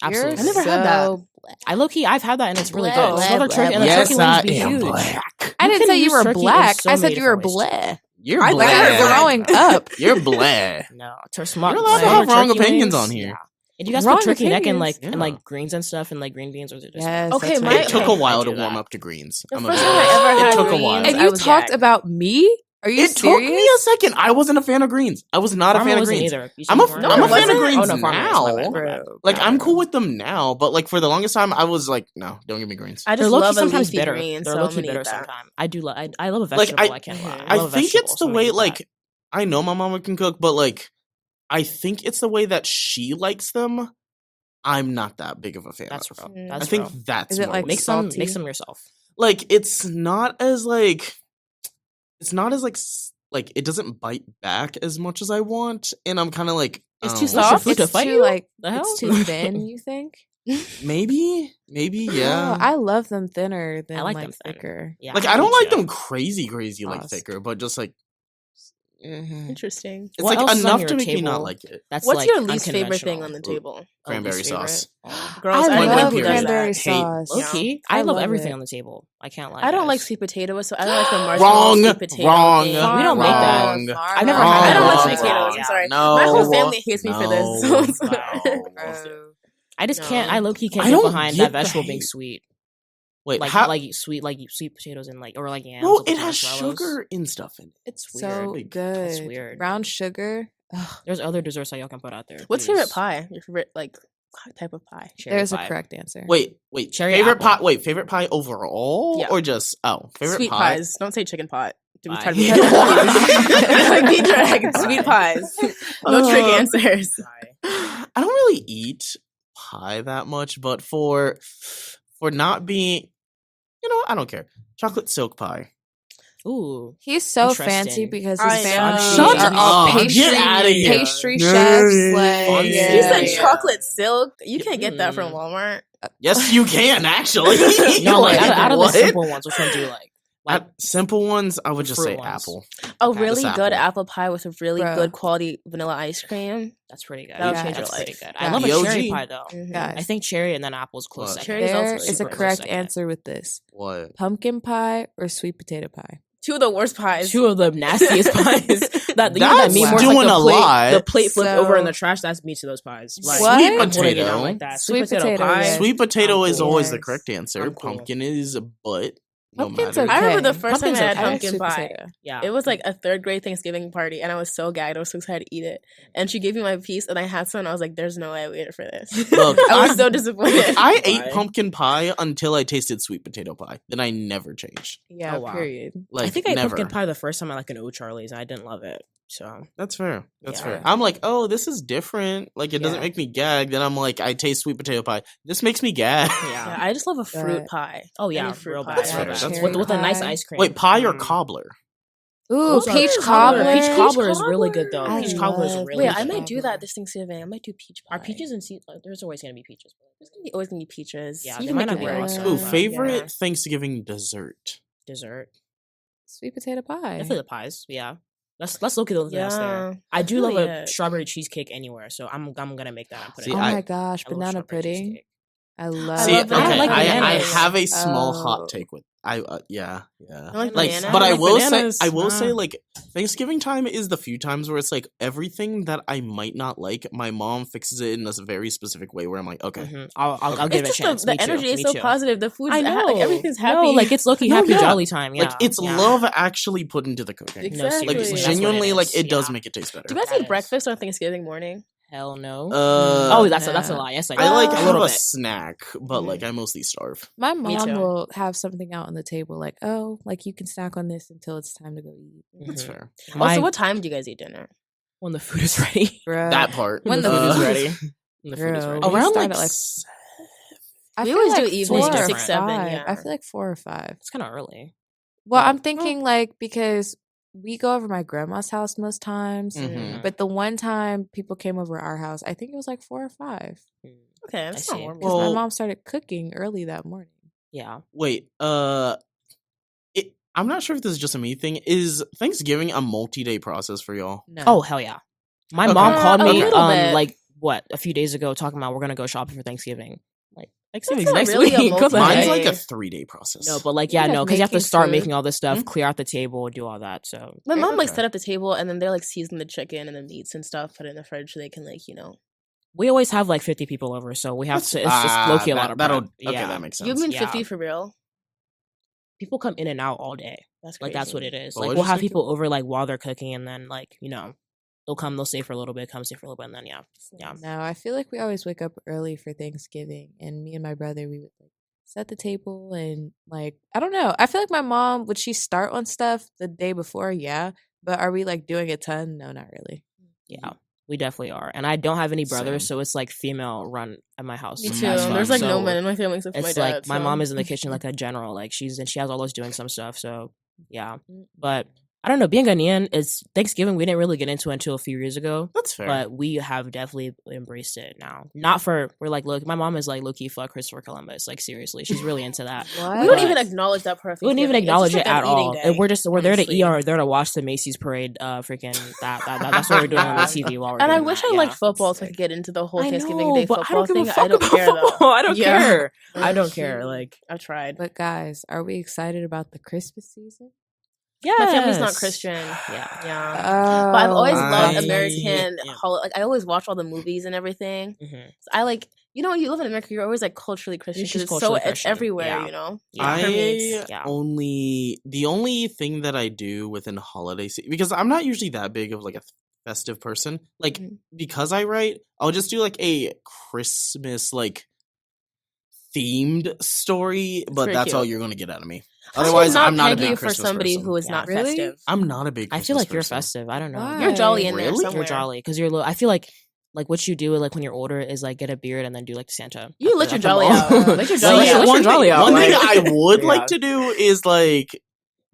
Absolutely. I never had that. so- I low key, I've had that and it's really Blah, good. blah, Smothered blah, turkey and the blah. turkey wings be huge. black. I didn't can say you use were turkey in black. so I said many you were different ways, bleh. You're I Like thought you're you were black. growing up. You're black. No, smart. You're allowed to smothered have wrong turkey opinions wings, on here. Yeah. And you guys Wrong put turkey neck and opinions. like and like greens and stuff and like green beans or is it just Yes. Okay, that's my- right. It took okay. a while I to do warm that. up to greens. The I'm a first bit- time I ever had It took a greens, while. And I you was talked gagged. about me? Are you It took serious? me a second. I wasn't a fan of greens. I was not a Farmer fan of wasn't greens. either. You I'm said a, you No, I'm a it fan of wasn't. greens Oh, no, farmer is. now. My bad, my bad. Like, I'm cool with them now, but like for the longest time, I was like, no, don't give me greens. I They're just low key love a sometimes leafy bitter. green, They're so low I'm key gonna bitter eat that. sometimes. I do. I love a Like, vegetable. I can't lie. I love think it's vegetables, the so I'm way, gonna eat like, that. I know my mama can cook, but like, I think it's the way that she likes them. I'm not that big of a fan That's of. real. Mm. I That's think real. that's Is it, more like, what Make it is. some. salty? Make some yourself. Like, it's not as like like it doesn't bite back as much as I want, and I'm kind of like, It's oh, too What's your soft? food to It's fight too you? like The hell? it's too thin. You think? maybe, yeah. Oh, I love them thinner than like like them thinner. thicker. Yeah, Like I don't like too. them crazy like Sauce. thicker, but just like Interesting. it's What like else is on enough your to make me not table? like it. That's What's like your least favorite thing on the unconventional. table? Cranberry least favorite? sauce. Oh. Girls, I I love love who does cranberry that. sauce. Low key, I love love everything it. on the table. I can't lie. I don't guys. like sweet potatoes, so I don't like the marshmallow Wrong, sweet potato wrong, thing. We don't make that. wrong. I've never had I don't like that. sweet potatoes. Yeah. I'm sorry. No, My whole family hates me for this. So it's no. I just No. can't. I low key can't I get don't behind get that the vegetable being hate. sweet. Wait, Like how? sweet potatoes and like or like yams. Well, with it has marshmallows. sugar and stuff in it. It's So weird. good. That's weird. Brown sugar. Ugh, There's other desserts that y'all can put out there. What's please. favorite pie? Your favorite like type of pie? Cherry there's pie. a correct answer. Wait, Cherry favorite apple. pie. Wait, favorite pie overall, Yeah. or just favorite Sweet pie? pies. Don't say chicken pot. Do we Pie. try to be like be direct? Sweet pies. No trick answers. I don't really eat pie that much, but for not being, I don't care. Chocolate silk pie. Ooh, He's so fancy Interesting. because I his know. family Shut are all up. pastry, Get outta here. pastry chefs. Like, Fancy. You yeah, said yeah. chocolate silk. You can't get that from Mm. Walmart. Yes, you can actually. no, like Like, out of the what? simple ones, which one do you like? Like Simple ones, I would just fruit say ones. apple. A Okay. really Just good apple. apple pie with a really Bro. good quality vanilla ice cream. that's pretty good. That'll Yeah. change your That's pretty life. good. Yeah. I love a The cherry OG. pie though. Mhm. Guys, I think cherry and then apple's close. What? second. Cherry's there also is a super correct second. answer with this: What? pumpkin pie or sweet potato pie. Two of the worst pies. Two of the nastiest pies. That you know That's that meme where it's doing like the a plate, lot. the plate flipped over in So- the trash. That's me to those pies. Like, What? Sweet I'm putting it potato. down like that. Sweet potato, pie. yes. Sweet potato I'm is cool. always the Yes. correct answer. I'm cool. Pumpkin is but no Pumpkin's matter. okay. I remember the first time Pumpkin's I had okay. pumpkin sweet pie. potato. Yeah, It was like a third grade Thanksgiving party, and I was so gagged. I was so excited to eat it. And she gave me my piece, and I had some, and I was like, there's no way I waited for this. Look, I was so disappointed. I Pie. ate pumpkin pie until I tasted sweet potato pie. Then I never changed. Yeah, Oh, wow. period. Like I think I ate never. pumpkin pie the first time at like an O'Charlie's, and I didn't love it. So That's fair. That's Yeah. fair. I'm like, oh, this is different. Like, it doesn't Yeah. make me gag. Then I'm like, I taste sweet potato pie. This makes me gag. yeah. Yeah, I just love a fruit But- pie. Oh yeah, Any fruit real pie. bad. That's real fair. bad. That's with fair. a nice ice cream. Wait, pie or Mm. cobbler? Ooh, Those are- peach Peach cobbler. Peach cobbler is Peach really good though. I Peach cobbler is love really Wait, good. I might do cobbler. that this Thanksgiving. I might do peach pie. Are peaches and there's always gonna be peaches. There's always gonna be peaches. Yeah, you they can might make not it be work. awesome. Ooh, Yeah. favorite Thanksgiving dessert. Dessert. Sweet potato pie. Definitely the pies. Yeah. Let's look at the that's there. Yeah, I do really love a it. strawberry cheesecake anywhere, so I'm gonna make that. I'm putting. See, Oh it. my gosh, I love banana strawberry pudding. cheesecake. I love. See, love okay, banana. I like I bananas. have a small Oh. hot take with. Yeah. I like Like, banana. but I like will bananas. say, Ah. like, Thanksgiving time is the few times where it's like everything that I might not like, my mom fixes it in a very specific way where I'm like, okay, Mhm. I'll give it a It's chance. just the Me too, energy is me so too. positive. The food's I know. like everything's happy. No, like it's lucky No, happy yeah. jolly time. Yeah, like it's yeah. love actually put into the cooking. Exactly. Like That's what it genuinely, is, like it does yeah. make it taste better. Do you guys That eat is. breakfast on Thanksgiving morning? Hell no. Oh, that's a lie. Yes, I like a have little a bit. snack, but like I mostly starve. My Me mom too. will have something out on the table, like, oh, like you can snack on this until it's time to go eat. That's fair. Also, what time do you guys eat dinner? When the food is ready. Bruh. That part. When the food is food ready. When the food is Girl, ready. we Around start like at, like, I We feel always like do evening, 4 or 6, 7, 5. yeah. I feel like 4 or 5. It's kind of early. Well, But- I'm thinking like because we go over my grandma's house most times, Mhm. but the one time people came over our house, I think it was like 4 or 5. Okay, that's not see. warm. Because Well- my mom started cooking early that morning. Yeah. Wait, I'm not sure if this is just a me thing. Is Thanksgiving a multi-day process for y'all? No. Oh hell yeah. My Okay. mom called A me little bit. like what a few days ago talking about we're gonna go shopping for Thanksgiving. Like Thanksgiving's not next really a week. What the multi-day. Mine's heck? like a 3-day process. No, but like You yeah, can no, have because you have to making start food. making all this stuff, Mhm. clear out the table, do all that. So My mom like Okay. set up the table and then they're like season the chicken and the meats and stuff, put it in the fridge so they can like, we always have like 50 people over, so we have That's- to. It's just low key a that- lot of that'll prep. okay. Yeah. That makes sense. You mean Yeah. 50 for real? People come in and out all day. That's Like that's what it is. But Like what'd we'll you have say, people over like while they're cooking, and then like they'll come, they'll stay for a little bit, come stay for a little bit, and then yeah. No, I feel like we always wake up early for Thanksgiving, and me and my brother, we would like set the table and like I don't know. I feel like my mom would she start on stuff the day before, yeah, but are we like doing a ton? No, not really. Yeah, we definitely are. And I don't have any brothers, Same. so it's like female run at my house. Me Mm, too. that's There's fine. like no So men in my family except for my It's dad. like my so- mom is in the kitchen like a general. Like she has always doing some stuff. So yeah, Mm-mm. but I don't know. Being Ghanaian, it's Thanksgiving. We didn't really get into it until a few years ago. That's fair. But we have definitely embraced it now. Not for we're like, look, my mom is like low key fuck Christopher Columbus. Like seriously, she's really into that. What? we don't But- even acknowledge that part of We wouldn't even Thanksgiving. It's acknowledge just, it like, at an eating all. day, And we're there honestly. to there to watch the Macy's parade. Freaking that's what we're doing on the TV while we're And I doing wish that. I liked Yeah. football so I could get into the whole I Thanksgiving know, Day but football I don't give thing. a fuck I don't about care though. football. I don't Yeah. care. I don't care. Like I've tried. But guys, are we excited about the Christmas season? yeah, My family's not Christian. Yeah. Yeah. But I've always loved I- American yeah. like I always watch all the movies and everything. Mhm. So I like when you live in America, you're always like culturally Christian She's because culturally it's Christian, everywhere, yeah. you know. Yeah. For me, it's- Yeah. the only thing that I do within holiday because I'm not usually that big of like a festive person. Like Mhm. because I write, I'll just do like a Christmas like themed story, but very that's all cute. you're gonna get out of me. Actually, Otherwise, not I'm not a Peggy big for Christmas somebody person. who is Yeah. not Really? festive. I'm not a big. I Christmas feel like you're person. festive. I don't know. Why? You're jolly in there Really? somewhere. You're jolly because you're. I feel like what you do like when you're older is like get a beard and then do like the Santa. You at let the- your at the jolly mall. out. Let your So, jolly yeah, out. let one your jolly thing, out, one thing like- I would Yeah. like to do is like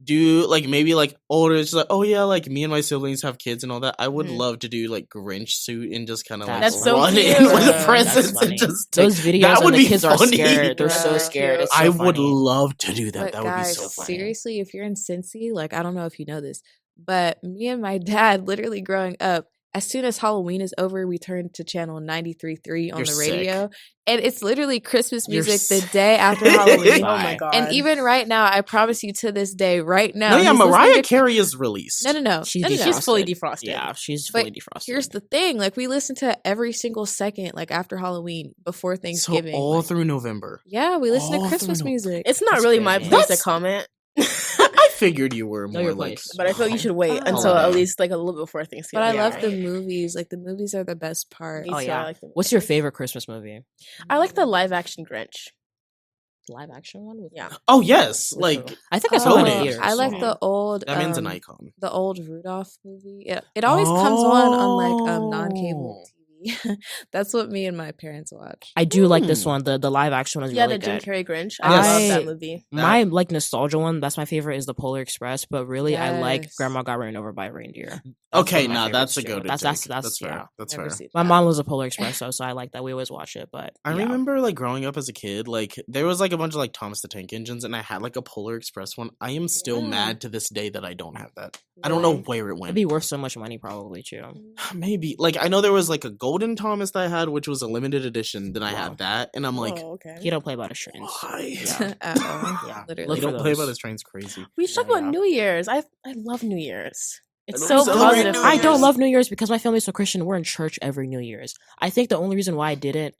do like maybe like older. It's like oh yeah, like me and my siblings have kids and all that. I would Mhm. love to do like Grinch suit and just kind of like That's so run cute. in with That's presents funny. and just take. Those videos That and would the be kids are funny. scared. They're so Yeah. scared. It's so I would funny. love to do that. But That would be guys, so funny. seriously, if you're in Cincy, like I don't know if you know this, but me and my dad, literally growing up, as soon as Halloween is over, we turn to channel 93.3 on You're the sick. radio, and it's literally Christmas You're music the sick. day after Halloween. Oh my god. And even right now, I promise you, to this day, right now, No, yeah, he's listening Mariah to- Carey is released. No. She's no, no, no. She's fully defrosted. defrosted. Yeah, she's But fully defrosted. Here's the thing: like we listen to every single second, like after Halloween, before So Thanksgiving. all like- through November. yeah, we listen all to Christmas through music. It's not That's really my crazy. place to That's- comment. I figured you were Know more your like. place. But I feel like you should wait Oh. until at Holiday. least like a little bit before Thanksgiving. But I Yeah. love the movies. Like the movies are the best part. Me Oh too, yeah. I like the What's your movies. favorite Christmas movie? I like the live action Grinch. Live action one? With Yeah. Oh yes, With like the- I think I saw that in Voted. theaters. I like Mhm. the old. that man's an um, icon. The old Rudolph movie. It always comes on like non-cable Oh. TV. That's what me and my parents watch. I do like this Hmm. one. The live action one is Yeah, really the Jim good. Carrey Grinch. I love Yes. that movie. My like nostalgia one, that's my favorite, is the Polar Express. But really, I like Yes. Grandma Got Ran Over by a Reindeer. Okay, one of my nah, favorites, that's a too. go to That's fair. yeah. That's Never fair. seen My that. mom was a Polar Express, so I like that. We always watch it. But I yeah. remember like growing up as a kid, like there was like a bunch of like Thomas the Tank Engines, and I had like a Polar Express one. I am still Yeah. mad to this day that I don't have that. I don't know where it It'd went. be worth so much money, probably too. Maybe like I know there was like a Golden Thomas that I had, which was a limited edition. Then I Wow. had that, and I'm like, oh, okay. He don't play by the strings. why? Yeah. Uh-oh. Yeah. Literally. Look You for don't play those. about his trains crazy. We should talk Yeah, about yeah. New Year's. I love New Year's. It's don't so celebrate positive. New I Year's. don't love New Year's because my family's so Christian. We're in church every New Year's. I think the only reason why I didn't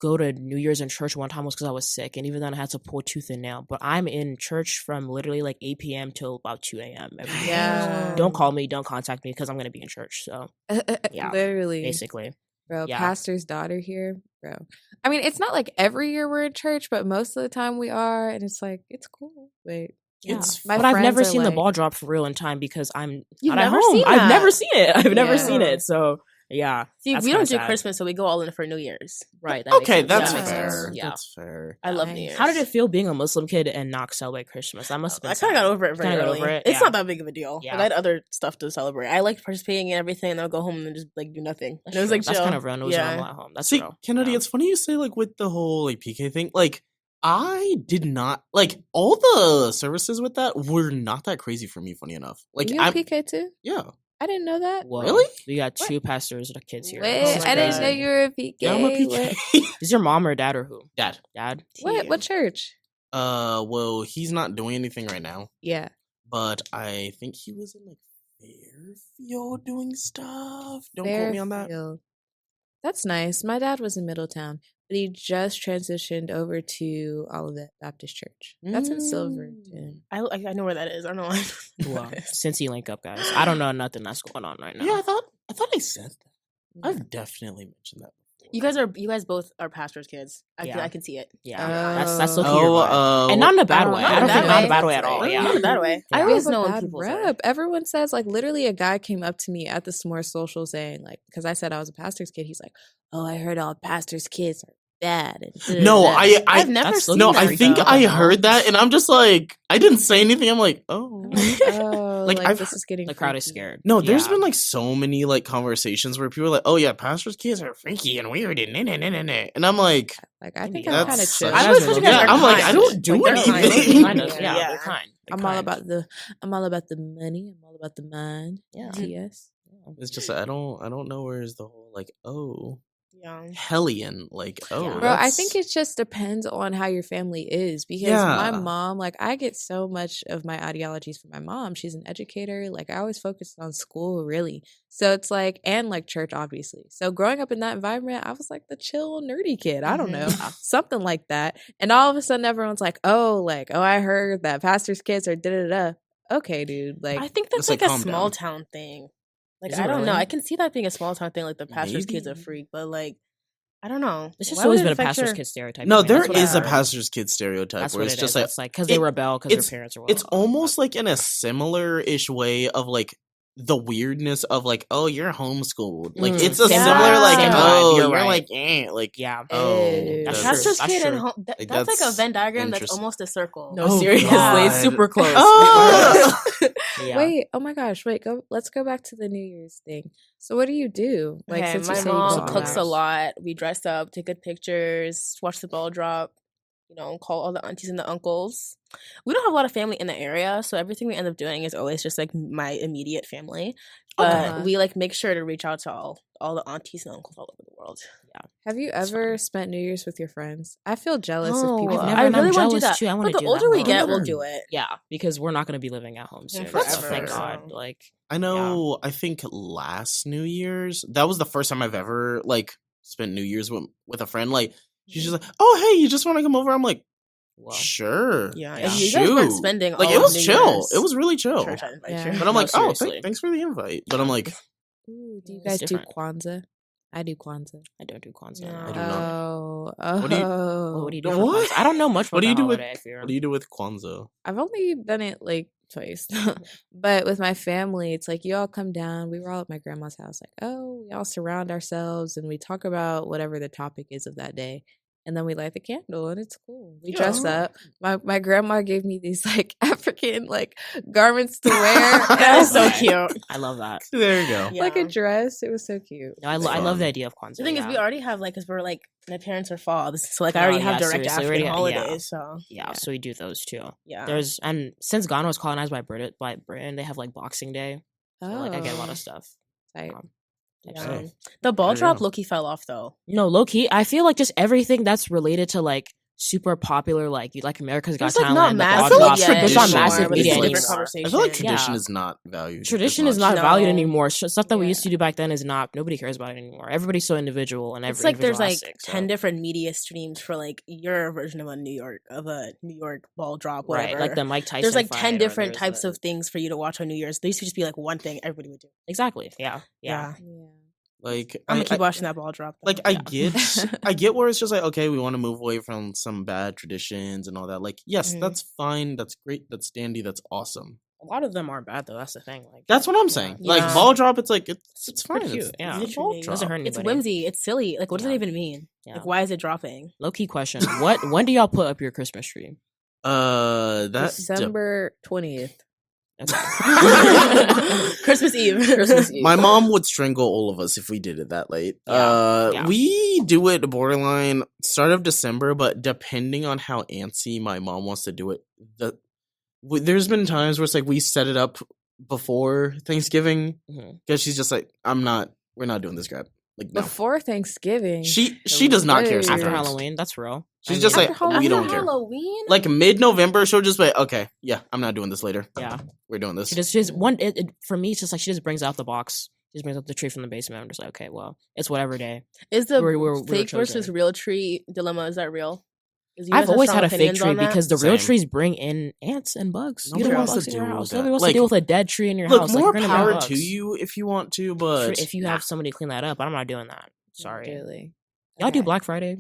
go to New Year's in church one time was because I was sick, and even then I had to pull tooth and nail. But I'm in church from literally like 8 p.m. till about 2 a.m. every day. Yeah. Don't call me, don't contact me because I'm gonna be in church. So yeah, Literally. basically. Bro, Yeah. pastor's daughter here, bro. I mean, it's not like every year we're in church, but most of the time we are, and it's like, it's cool. Wait. Yeah. My But I've friends never are seen the like- ball drop for real in time because I'm You've not at never home. seen I've that? never seen it. I've never Yeah. seen it. So yeah. See, That's we don't kinda do sad. Christmas, so we go all in for New Year's. Right. That makes Okay, sense. that's That makes fair. sense. Yeah. That's fair. I love Nice. New Year's. How did it feel being a Muslim kid and not celebrate Christmas? That must have been I kind of got over it very Kinda got early. over it, It's yeah. not that big of a deal. Yeah. Like, I had other stuff to celebrate. I liked participating in everything, and I'll go home and just like do nothing. And it was like that's chill. kind of real. It was normal at home. That's See, real. Kennedy, Yeah. it's funny you say like with the whole like PK thing. Like, I did not like all the services with that were not that crazy for me. Funny enough, like you a PK too? yeah. I didn't know that. Whoa. Really? We got two pastors and kids here. Wait, Oh my I didn't know God. you were a PK. Yeah, I'm a PK. Is your mom or dad or who? Dad. Dad? What church? Well, he's not doing anything right now, Yeah. but I think he was in like Fairfield doing stuff. Don't quote me on that. Fairfield. That's nice. My dad was in Middletown, but he just transitioned over to Olivet Baptist Church. That's in Silverton. I know where that is. I don't know. Well, since he link up, guys. I don't know nothing that's going on right now. Yeah, I thought I said that. Yeah. I've definitely mentioned that. You guys both are pastors' kids. I Yeah. can see it. Yeah. That's looking Oh, and not in a bad Oh, way. not I in don't a think bad not in way. a bad way at all. Not Yeah. in a bad way. I I always have a know when bad people say. rep. Everyone says, like, literally a guy came up to me at the S'more Social saying, like, because I said I was a pastor's kid. He's like, oh, I heard all pastors' kids are bad. And No, da-da-da." I've never That's seen no, that. I think though. I heard that, and I'm just like, I didn't say anything. I'm like, oh. Oh, Like, like, I've this is getting The crowd is freaky. scared. No, there's Yeah. been like so many like conversations where people are like, "Oh yeah, pastors' kids are freaky and weird and and I'm like, Like, I think Yeah. I'm That's kind of chill. such- I was such a Yeah, good I'm like, I kind. don't do Like, they're kind. anything. Kind of, yeah, Yeah. they're kind. They're I'm all kind. about the money. I'm all about the mind. Yeah. TS. it's just I don't know where's the whole like Yeah. hellion like Yeah. Bro, I think it just depends on how your family is because my Yeah. mom, like, I get so much of my ideologies from my mom. She's an educator. Like, I always focused on school, really. So it's like, and like church, obviously. So growing up in that environment, I was like the chill, nerdy kid. I don't know, something like that. And all of a sudden, everyone's like, oh, I heard that pastor's kids are da da da. Okay, dude. Like, I think that's It's like, like a calm small down. town thing. Like, Is it I don't know. really? I can see that being a small town thing. Like the pastor's kids are Maybe. freak, but like, I don't know. It's just Why always would been it a affect pastor's your- kid stereotype. no, I mean, there that's what I is a heard. pastor's kid stereotype That's where what it's it just is. like It's like because they rebel because it's- their parents are. it's well off. almost like in a similar-ish way of like the weirdness of like, oh, you're homeschooled. Like it's a Same similar vibe. like, Same oh, vibe, you're you're right. like, like Yeah. oh, Ew. that's Pastor's That's kid true. and home. Like, That's like a that's Venn diagram that's interesting. almost a circle. No, Oh, seriously, God. it's super close. Ah! Yeah. wait, oh my gosh, wait, let's go back to the New Year's thing. So what do you do? Like, Okay, since you my say you go mom all cooks out? a lot. We dress up, take good pictures, watch the ball drop. You know, call all the aunties and the uncles. We don't have a lot of family in the area, so everything we end up doing is always just like my immediate family. But Okay. we like make sure to reach out to all the aunties and uncles all over the world. Have you It's ever fine. spent New Year's with your friends? I feel jealous No, of people. I've never, I and I'm really want to do jealous that. too. I want But to the do older that we more. get, we'll Never. do it. Yeah, because we're not going to be living at home soon. That's Thank fair. God. Like, I know. I think last New Year's that was the first time I've ever like spent New Year's with a friend. Like she's just like, "Oh, hey, you just want to come over?" I'm like, well, "Sure." Yeah, Yeah. if you guys weren't Shoot. spending Like all it of was New chill. Year's, It was really chill. church, I'd invite Yeah. you. But I'm No, like, "Oh, seriously. thanks for the invite." But I'm like, Ooh, do you It's guys do different. Kwanzaa? I do Kwanzaa. I don't do Kwanzaa. No. I do not. Oh, What do you- What do you do? No, for what? Kwanzaa? I don't know much about What do you that do with- holiday, if you're- what do you do with Kwanzaa? I've only done it like twice, but with my family, it's like you all come down. We were all at my grandma's house, like, oh, we all surround ourselves and we talk about whatever the topic is of that day. And then we light the candle and it's cool. We dress Yeah. up. My grandma gave me these like African like garments to wear. That is so cute. I love that. There you go. Yeah. Like a dress. It was so cute. No, I Fun. love the idea of Kwanzaa. The thing is, yeah. we already have like, because we're like, my parents are fathers, so like No, I already have yeah, direct seriously, we African already- yeah. holidays. So Yeah, so we do those too. yeah, There's and since Ghana was colonized by Britain, they have like Boxing Day. So, like I get a lot of stuff. Tight. Type yeah. stuff. Hey. The ball There you drop go. Loki fell off though. No, low key, I feel like just everything that's related to like super popular, like America's Got There's, like, Talent, not the massive ball media drop. There's not anymore, massive but media it's a anymore. different conversation. I feel like tradition Yeah. is not valued. Tradition as is much. not valued No. anymore. Stuff that we Yeah. used to do back then is not. Nobody cares about it anymore. Everybody's so individual and It's like there's like individualistic, 10 so. different media streams for like your version of a New York ball drop, whatever. Right, like the Mike Tyson. There's like fight, 10 or different there's types the- of things for you to watch on New Year's. There used to just be like one thing everybody would do. Exactly. Yeah. Yeah. Like I'm gonna I- keep watching that ball drop. Though. Like I get where it's just like, okay, we want to move away from some bad traditions and all that. Like, yes, Mhm. that's fine, that's great, that's dandy, that's awesome. A lot of them aren't bad though. That's the thing. Like That's what I'm saying. Yeah. Like ball drop, it's like it's fine. pretty It's, cute, yeah. it's a ball Literally. drop. doesn't hurt anybody. It's whimsy. It's silly. Like, what does Yeah. it even mean? Yeah. Like, why is it dropping? Low key question. When do y'all put up your Christmas tree? That December 20th. Christmas Eve. Christmas Eve. my mom would strangle all of us if we did it that late. Yeah. We do it borderline start of December, but depending on how antsy my mom wants to do it, there's been times where it's like we set it up before Thanksgiving because she's just like, we're not doing this crap. Like no. Before Thanksgiving. She does not care. After After sometimes. Halloween, that's real. She's I just mean, like, After we don't care. Halloween? Like mid-November, she'll just be like, okay, yeah, I'm not doing this later. yeah. We're doing this. She just one. For me, it's just like she just brings out the box. She just brings up the tree from the basement. I'm just like, okay, well, it's whatever day. Is the we're fake chosen. versus real tree dilemma, is that real? Is you I've guys have always strong had a fake opinions tree on that? because the real Same. trees bring in ants and bugs. Nobody you don't want wants bugs to in your deal with house. that. Nobody wants Like, to deal with a dead tree in your Look, house. Like, more you're gonna bring power bugs. to you if you want to, Sure, but if you have somebody to clean that up, I'm not doing that. Sorry. Really? Y'all do Okay. Black Friday?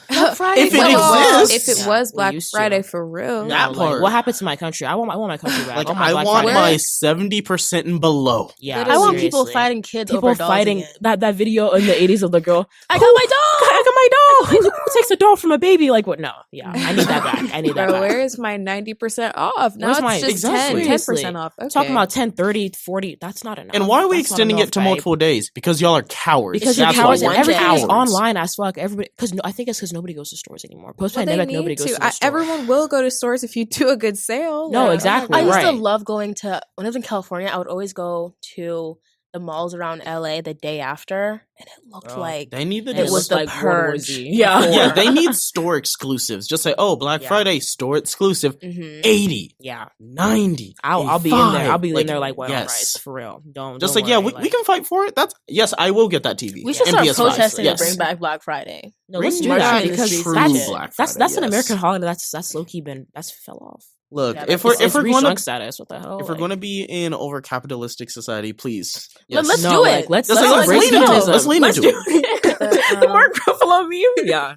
Black Friday. If it Well, exists. if it was we Black used to. Friday for real. That Like, part. what happened to my country? I want my country back. like want my I Black want Friday my back. 70% and below. Yeah, I want people seriously. fighting kids People over dolls fighting again. that video in the 80s of the girl. I got my doll! I got my doll. Who takes a doll from a baby? Like what? No, yeah, I need that back. I need that Bro, back. where is my 90% off? Now Where's it's my- just Exactly. 10% off. Okay. Talking about 10, 30, 40. That's not enough. And why are we That's not extending enough, it to babe. multiple days? Because y'all are cowards. Because you're That's cowards why and we're everything is cowards. online as fuck. Everybody, because I think it's because nobody goes to stores anymore. Post Well, they pandemic, need nobody goes to the store. everyone will go to stores if you do a good sale. No, Like, exactly. I used to Right. love going to, when I was in California, I would always go to the malls around LA the day after, and it looked Bro, like They need the And it it was looked the like World War purge. Z. Yeah. yeah, they need store exclusives. Just say, oh, Black Yeah. Friday store exclusive, Mhm. 80, Yeah, 90. I'll be in there. 85. I'll be in there Like, like white yes. on rice for real. Don't Just don't like, yeah, worry, we can fight for it. That's yes, I will get that TV. We should and start PS5. protesting yes. to bring back Black Friday. No, Bring let's do back that the because true that's Black that's Friday, an yes. American holiday. That's low key that's fell off. Look, Yeah, if that's- we're It's reached going drunk to status, what the hell? if we're Like, going to be in over capitalistic society, please, Let's yes. do no, it. like, let's Just like, let's embrace lean into it. feminism. Let's lean into do it. The Mark Ruffalo meme. Yeah.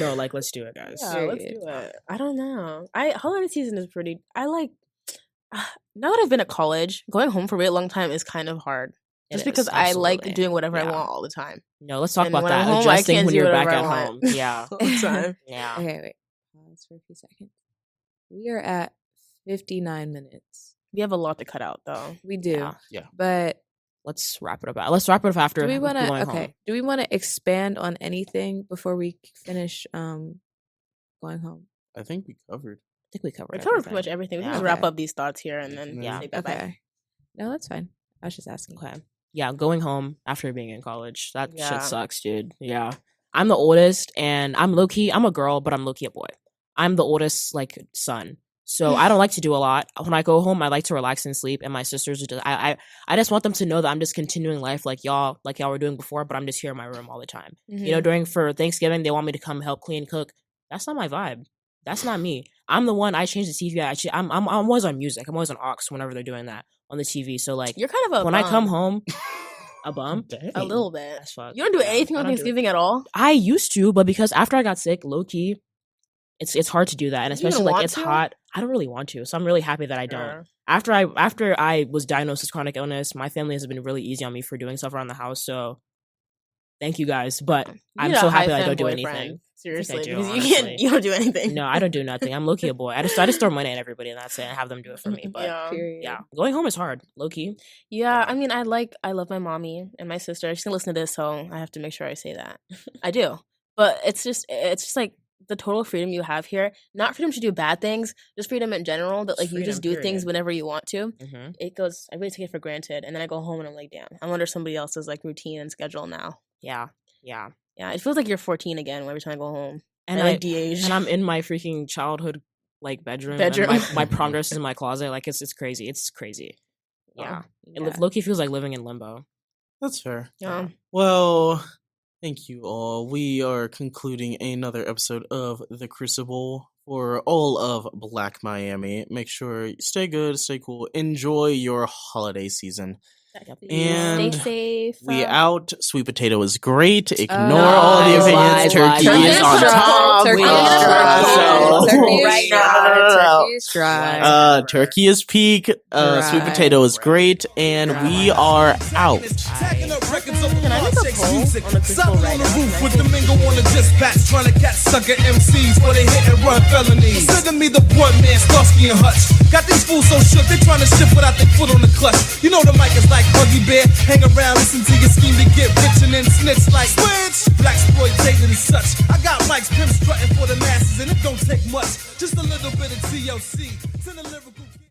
No, like let's do it, guys. Yeah, let's do it. I don't know. Holiday season is pretty. I like. Now that I've been at college, going home for a really long time is kind of hard. It Just is, because I like absolutely. doing whatever I Yeah. want all the time. No, let's talk And about when that. I'm home, I Adjusting can't when do you're back whatever at I home. want. Yeah. All the time. Yeah. Okay, wait. Pause for a few seconds. We are at 59 minutes. We have a lot to cut out, though. We do. Yeah. But Let's wrap it up. Let's wrap it up after do we want to going okay. home. Do we want to expand on anything before we finish going home? I think we covered. I think we covered We covered everything. pretty much everything. We can Yeah. just wrap Okay. up these thoughts here and then Yeah. say bye-bye. Okay. No, that's fine. I was just asking. Okay. Yeah, going home after being in college. That Yeah. shit sucks, dude. Yeah. I'm the oldest and I'm low key, I'm a girl, but I'm low key a boy. I'm the oldest, like, son. So I don't like to do a lot. When I go home, I like to relax and sleep. And my sisters, I just want them to know that I'm just continuing life like y'all were doing before, but I'm just here in my room all the time. You know, for Thanksgiving, they want me to come help clean, cook. That's not my vibe. That's not me. I'm the one. I change the TV. I'm always on music. I'm always on aux whenever they're doing that on the TV. So like, You're kind of a when bum. I come home, a bum. a little bit. As fuck. You don't do Yeah, anything I on don't do- Thanksgiving at all? I used to, but because after I got sick, low key, it's hard to do that, and You don't especially like want it's to? hot. I don't really want to, so I'm really happy that I don't. Sure. After I was diagnosed with chronic illness, my family has been really easy on me for doing stuff around the house. So thank you guys, but You I'm need a so happy that I high don't do boyfriend. anything. Seriously, do, because honestly. you don't do anything. No, I don't do nothing. I'm low key a boy. I just throw money at everybody and that's it, and have them do it for me. But Yeah. Period. yeah, going home is hard, low key. Yeah, I mean, I love my mommy and my sister. She's gonna listen to this, so I have to make sure I say that. I do, but it's just like the total freedom you have here. Not freedom to do bad things, just freedom in general. That like you just do Freedom, things period. whenever you want to. Mm-hmm. It goes. I really take it for granted, and then I go home and I'm like, damn, I'm under somebody else's like routine and schedule now. Yeah, yeah. Yeah, it feels like you're 14 again every time I go home. and I de-age. and I'm in my freaking childhood like bedroom. Bedroom. And my prom dress is in my closet. Like it's crazy. It's crazy. Yeah. It low-key feels like living in limbo. That's fair. Yeah. Well, thank you all. We are concluding another episode of The Crucible for all of Black Miami. Make sure you stay good, stay cool, enjoy your holiday season. And stay safe. we out. Sweet potato is great. Ignore No, all the opinions. lies, Turkey lies. is on top. Turkey is dry. Turkey is peak. Sweet potato is great, and we are out. Can I make a poll on the Crucible right now? With the mingle on the dispatch, trying to catch sucker MCs for they hit and run felonies. Consider me the blunt man, Starsky and Hutch. Got these fools so shook, they trying to shift without their foot on the clutch. You know the mic is like Buggy Bear. Hang around, listen to your scheme to get rich and then snitch like switch. Black exploitation and such. I got mics, pimp strutting for the masses, and it don't take much. Just a little bit of TLC. Send a lyrical